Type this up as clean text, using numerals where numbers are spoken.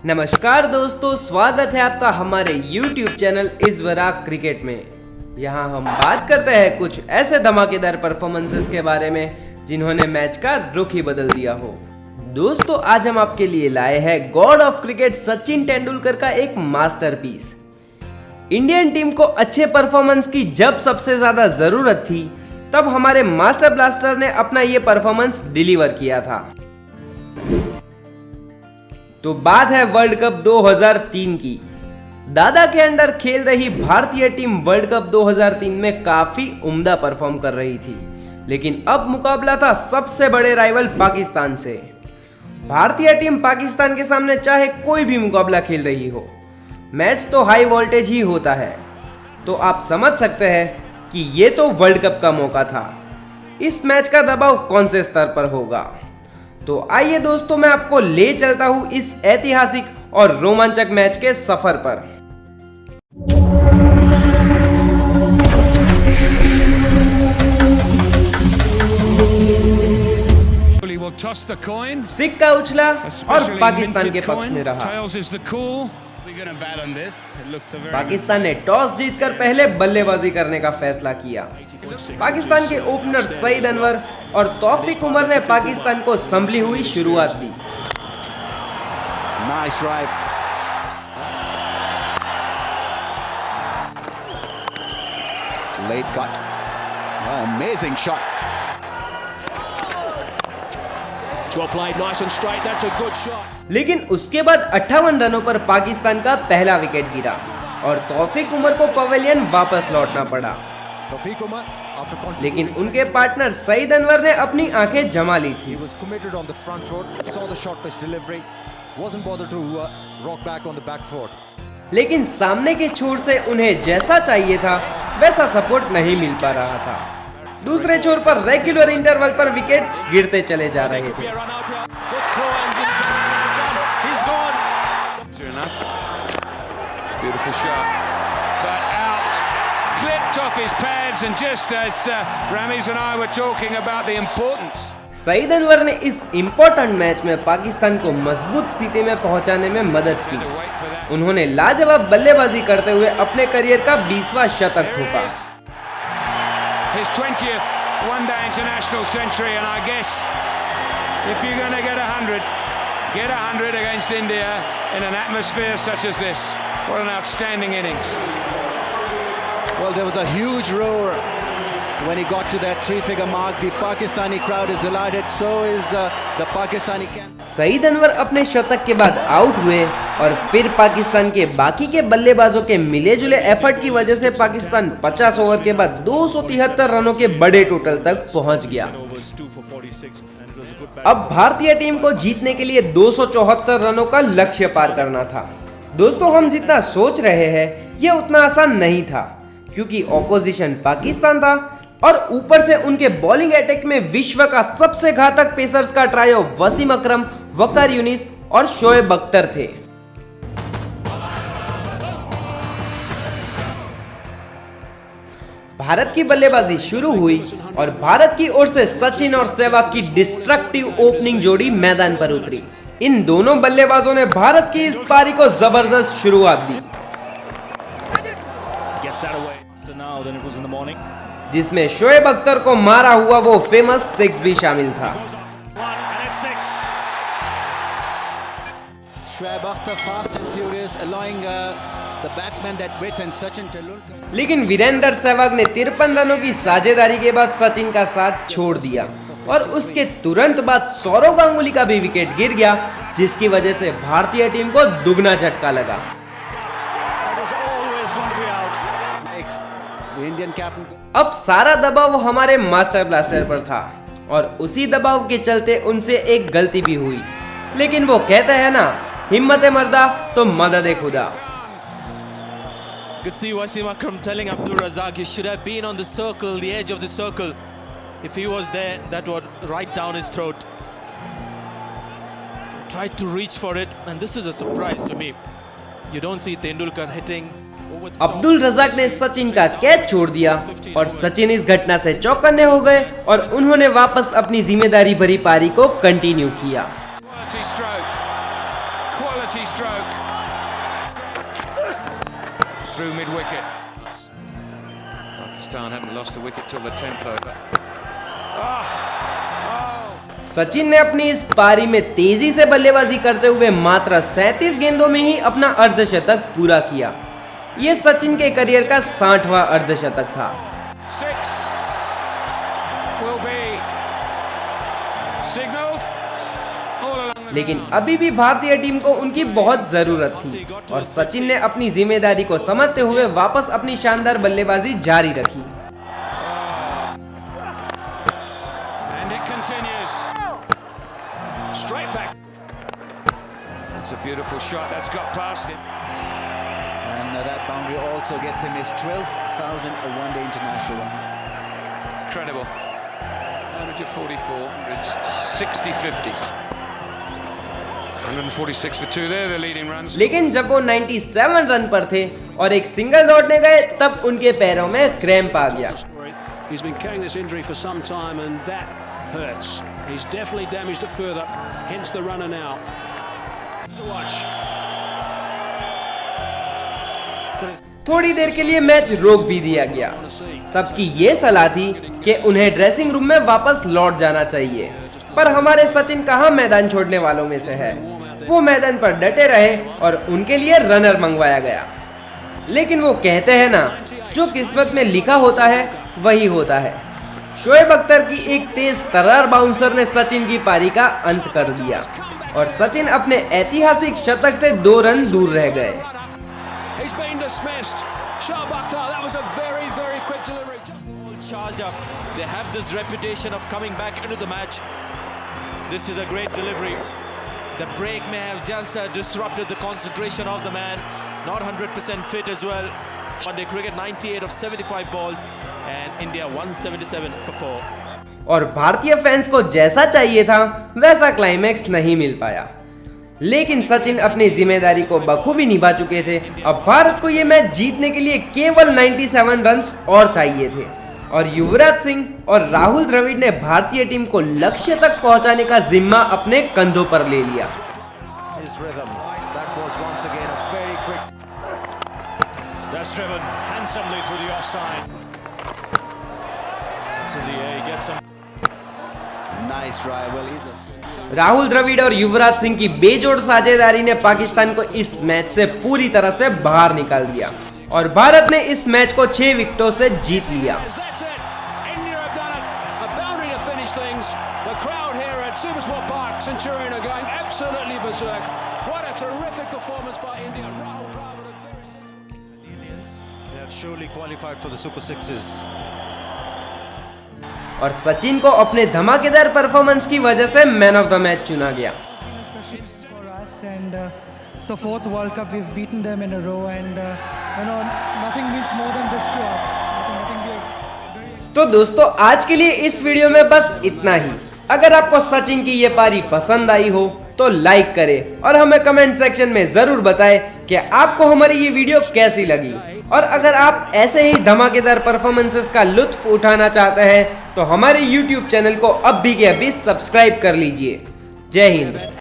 नमस्कार दोस्तों, स्वागत है आपका हमारे YouTube चैनल इज़वराक क्रिकेट में। यहाँ हम बात करते हैं कुछ ऐसे धमाकेदार परफॉर्मेंसेस के बारे में जिन्होंने मैच का रुख ही बदल दिया हो। दोस्तों, आज हम आपके लिए लाए हैं God of cricket Sachin Tendulkar का एक मास्टरपीस। इंडियन टीम को अच्छे परफॉर्मेंस की जब सबसे ज्यादा जरूरत थी, तब हमारे मास्टर ब्लास्टर ने अपना ये परफॉर्मेंस डिलीवर किया था। तो बात है वर्ल्ड कप 2003 की। दादा के अंडर खेल रही भारतीय टीम वर्ल्ड कप 2003 में काफी उम्दा परफॉर्म कर रही थी, लेकिन अब मुकाबला था सबसे बड़े राइवल पाकिस्तान से। भारतीय टीम पाकिस्तान के सामने चाहे कोई भी मुकाबला खेल रही हो, मैच तो हाई वोल्टेज ही होता है। तो आप समझ सकते हैं कि ये तो वर्ल्ड कप का मौका था। इस मैच का दबाव कौन से स्तर पर होगा? तो आइए दोस्तों, मैं आपको ले चलता हूं इस ऐतिहासिक और रोमांचक मैच के सफर पर। सिक्का उछला और पाकिस्तान के पक्ष में रहा। पाकिस्तान ने टॉस जीतकर पहले बल्लेबाजी करने का फैसला किया। पाकिस्तान के ओपनर सईद अनवर और तौफीक उमर ने पाकिस्तान को संभली हुई शुरुआत दी। Nice drive. Late cut. Oh, amazing shot. Well played, nice and straight. That's a good shot. लेकिन उसके बाद 58 रनों पर पाकिस्तान का पहला विकेट गिरा और तौफीक उमर को पवेलियन वापस लौटना पड़ा। लेकिन उनके पार्टनर सईद अनवर ने अपनी आंखें जमा ली थी। लेकिन सामने के छोर से उन्हें जैसा चाहिए था वैसा सपोर्ट नहीं मिल पा रहा था। दूसरे छोर पर रेगुलर इंटरवल पर विकेट्स गिरते चले जा रहे थे। Beautiful shot, but out, clipped off his pads, and just as Ramiz and I were talking about the importance. Saeed Anwar ने इस इम्पोर्टेंट मैच में पाकिस्तान को मजबूत स्थिति में पहुंचाने में मदद की। उन्होंने लाजवाब बल्लेबाजी करते हुए अपने करियर का 20वां शतक ठोका। His 20th one-day international century, and I guess if you're going to get 100 against India in an atmosphere such as this. What an outstanding innings. Well, there was a huge roar when he got to that three-figure mark. The Pakistani crowd is delighted, so is the Pakistani camp. Saeed Anwar अपने शतक के बाद out हुए और फिर पाकिस्तान के बाकी के बल्लेबाजों के मिले-जुले एफर्ट की वजह से पाकिस्तान 50 ओवर के बाद 273 रनों के बड़े टोटल तक पहुंच गया। अब भारतीय टीम को जीतने के लिए 274 रनों का लक्ष्य पार करना था। दोस्तों, हम जितना सोच रहे हैं ये उतना आसान नहीं था, क्योंकि ऑपोजिशन पाकिस्तान था और ऊपर से उनके बॉलिंग अटैक में विश्व का सबसे घातक पेसर्स का ट्रायो वसीम अकरम, वकार यूनिस और शोएब अख्तर थे। भारत की बल्लेबाजी शुरू हुई और भारत की ओर से सचिन और सहवाग की डिस्ट्रक्टिव ओपनिंग जोड़ी मैदान पर उतरी। इन दोनों बल्लेबाजों ने भारत की इस पारी को जबरदस्त शुरुआत दी, जिसमें शोएब अख्तर को मारा हुआ वो फेमस 6 भी शामिल था। लेकिन वीरेंद्र सहवाग ने 53 रनों की साझेदारी के बाद सचिन का साथ छोड़ दिया और उसके तुरंत बाद सौरव गांगुली का भी विकेट गिर गया, जिसकी वजह से भारतीय टीम को दुगना झटका लगा। अब सारा दबाव हमारे मास्टर ब्लास्टर पर था और उसी दबाव के चलते उनसे एक गलती भी हुई। लेकिन वो कहते हैं ना, हिम्मत मर्दा तो मदद खुदा। Could see Wasim Akram telling Abdul Razak he should have been on the circle, the edge of the circle. If he was there, that would right down his throat. Tried to reach for it, and this is a surprise to me. You don't see Tendulkar hitting. Abdul Razzaq ने सचिन का catch छोड़ दिया और सचिन इस घटना से चौकन्ने हो गए और उन्होंने वापस अपनी जिम्मेदारी भरी पारी को कंटिन्यू किया। quality stroke. Through mid-wicket. Pakistan hadn't lost a wicket till the 10th over. Sachin ने अपनी इस पारी में तेजी से बल्लेबाजी करते हुए मात्र 37 गेंदों में ही अपना अर्धशतक पूरा किया। ये सचिन के करियर का 60वां अर्धशतक था। लेकिन अभी भी भारतीय टीम को उनकी बहुत जरूरत थी और सचिन ने अपनी जिम्मेदारी को समझते हुए वापस अपनी शानदार बल्लेबाजी जारी रखी। Straight back. That's a beautiful shot. That's got past him. And that boundary also gets him his 12,000 one-day international run. Incredible. Average of 44. It's 60-50s. 146 for 2 there, the leading runs. लेकिन जब वो 97 रन पर थे और एक single दौड़ने गए तब उनके पैरों में क्रैम्प आ गया। He's been carrying this injury for some time and that hurts. He's definitely damaged it further, hence the runner now. To watch. थोड़ी देर के लिए मैच रोक भी दिया गया। सबकी ये सलाह थी कि उन्हें ड्रेसिंग रूम में वापस लौट जाना चाहिए, पर हमारे सचिन कहां मैदान छोड़ने वालों में से है। वो मैदान पर डटे रहे और उनके लिए रनर मंगवाया गया। लेकिन वो कहते हैं ना, जो किस्मत में लिखा होता है वही होता है। शोएब अख्तर की एक तेज तर्रार बाउंसर ने सचिन की पारी का अंत कर दिया और सचिन अपने ऐतिहासिक शतक से 2 रन दूर रह गए। He's been dismissed. Shoaib Akhtar, that was a very, very quick delivery. All charged up. They have this reputation of coming back into the match. This is a great delivery. The break may have just disrupted the concentration of the man. Not 100% fit as well. One-day cricket, 98 of 75 balls, and India 177 for 4. और भारतीय fans को जैसा चाहिए था वैसा climax नहीं मिल पाया। लेकिन सचिन अपनी जिम्मेदारी को बखूबी निभा चुके थे। अब भारत को ये मैच जीतने के लिए केवल 97 रन्स और चाहिए थे और युवराज सिंह और राहुल द्रविड़ ने भारतीय टीम को लक्ष्य तक पहुंचाने का जिम्मा अपने कंधों पर ले लिया। That's driven handsomely through the offside. It's in the air, he gets some. Nice try. Well, he's a... Rahul Dravid और युवराज सिंह की बेजोड़ साझेदारी ने पाकिस्तान को इस मैच से पूरी तरह से बाहर निकाल दिया और भारत ने इस मैच को 6 विकेटों से जीत लिया। That's it. India have done it. A boundary to finish things. The crowd here at Supersport Park, Centurion are going absolutely berserk. What a terrific performance by India. Rahul Dravid, a very sensible. The Indians, they have surely qualified for the Super Sixes. और सचिन को अपने धमाकेदार performance की वजह से man of the match चुना गया। Especially for us, and it's the 4th World Cup we've beaten them in a row, and nothing means more than this to us. I think we're very. तो दोस्तों आज के लिए इस video में बस इतना ही। अगर आपको सचिन की ये पारी पसंद आई हो तो लाइक करें और हमें कमेंट सेक्शन में जरूर बताएं कि आपको हमारी ये वीडियो कैसी लगी। और अगर आप ऐसे ही धमाकेदार परफॉर्मेंसेस का लुत्फ उठाना चाहते हैं तो हमारे YouTube चैनल को अभी के अभी सब्सक्राइब कर लीजिए। जय हिंद।